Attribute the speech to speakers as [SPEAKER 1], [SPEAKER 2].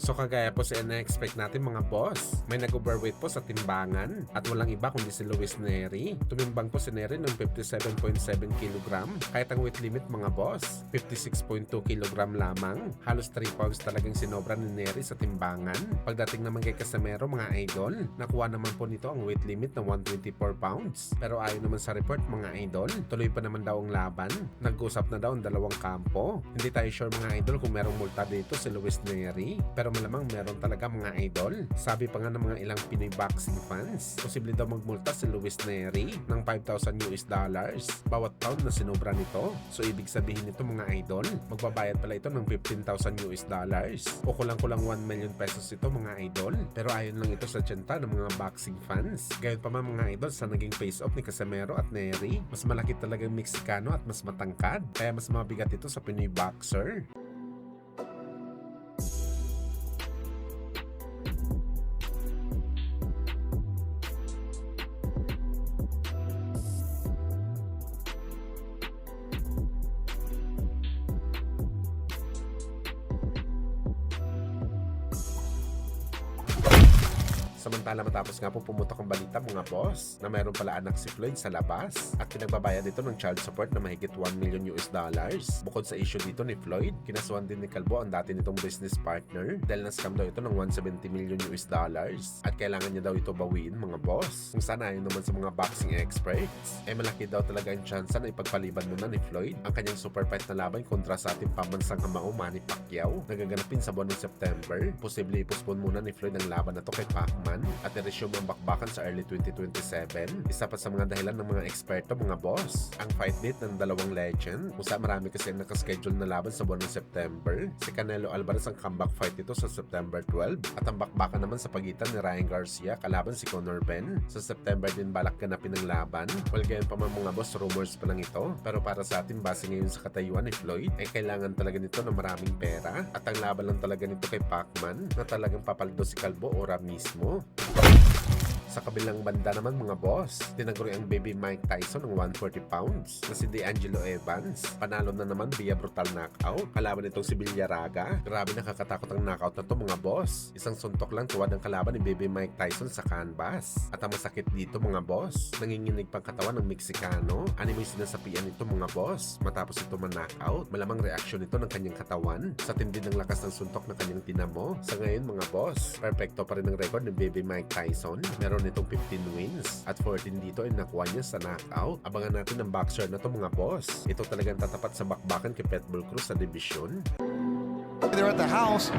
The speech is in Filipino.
[SPEAKER 1] So kagaya po sa na-expect natin mga boss, may nag-overweight po sa timbangan at walang iba kundi si Luis Neri. Tumimbang po si Neri ng 57.7 kg kahit ang weight limit mga boss, 56.2 kg lamang. Halos 3 pounds talagang sinobra ni Neri sa timbangan. Pagdating naman kay Casimero mga idol, nakuha naman po nito ang weight limit ng 124 pounds. Pero ayon naman sa report mga idol, tuloy pa naman daw ang laban. Nag-usap na daw ang dalawang kampo. Hindi tayo sure mga idol kung merong multa dito si Luis Neri, pero malamang meron talaga mga idol. Sabi pa nga ng mga ilang Pinoy boxing fans, posible daw magmulta si Luis Neri ng $5,000 bawat pound na sinubra nito. So ibig sabihin nito mga idol, magbabayad pala ito ng $15,000 o kulang-kulang 1 million pesos ito mga idol. Pero ayon lang ito sa tsenta ng mga boxing fans. Gayon pa man mga idol sa naging face-off ni Casimero at Neri, mas malaki talagang Meksikano at mas matangkad, kaya mas mabigat ito sa Pinoy boxer. Samantala matapos nga po pumutok ang balita mga boss na mayroon pala anak si Floyd sa labas at pinagbabayad dito ng child support na mahigit $1 million. Bukod sa issue dito ni Floyd, kinasuhan din ni Calvo ang dati nitong business partner dahil na-scam daw ito ng $170 million at kailangan niya daw ito bawiin mga boss. Kung sana ayon naman sa mga boxing experts, ay malaki daw talaga ang tsansa na ipagpaliban muna ni Floyd ang kanyang super fight na laban kontra sa ating pambansang kamao Manny Pacquiao na gaganapin sa buwan ng September. Posible i-postpone muna ni Floyd ang laban na to kay Pacman at i-resume ang bakbakan sa early 2027. Isa pa sa mga dahilan ng mga eksperto mga boss, ang fight date ng dalawang legend kung saan marami kasi ang nakaschedule na laban sa buwan ng September. Si Canelo Alvarez ang comeback fight nito sa September 12 at ang bakbakan naman sa pagitan ni Ryan Garcia kalaban si Conor Ben. Sa September din balak ganapin ang laban. Well gayon pa man mga boss, rumors pa lang ito, pero para sa atin base ngayon sa katayuan ni Floyd ay kailangan talaga nito ng maraming pera at ang laban lang talaga nito kay Pacman na talagang papaldo si Calvo Ora mismo. Sa kabilang banda naman mga boss, tinaguri ang baby Mike Tyson ng 140 pounds na si D'Angelo Evans. Panalo na naman via brutal knockout. Kalaban itong si Villaraga. Grabe nakakatakot ang knockout na to mga boss. Isang suntok lang tuwad ang kalaban ni baby Mike Tyson sa canvas. At ang masakit dito mga boss, nanginginig pang katawan ng Meksikano. Ano may sinasapian ito mga boss? Matapos ito man-knockout, malamang reaksyon ito ng kanyang katawan sa tindi ng lakas ng suntok na kanyang tinamo. Sa ngayon mga boss, perfecto pa rin ang record ni baby Mike Tyson. Meron itong 15 wins at 14 dito ay nakuha niya sa knockout. Abangan natin ang boxer na to mga boss. Ito talagang tatapat sa bakbakan kay Pitbull Cruz sa division.
[SPEAKER 2] They're at the house.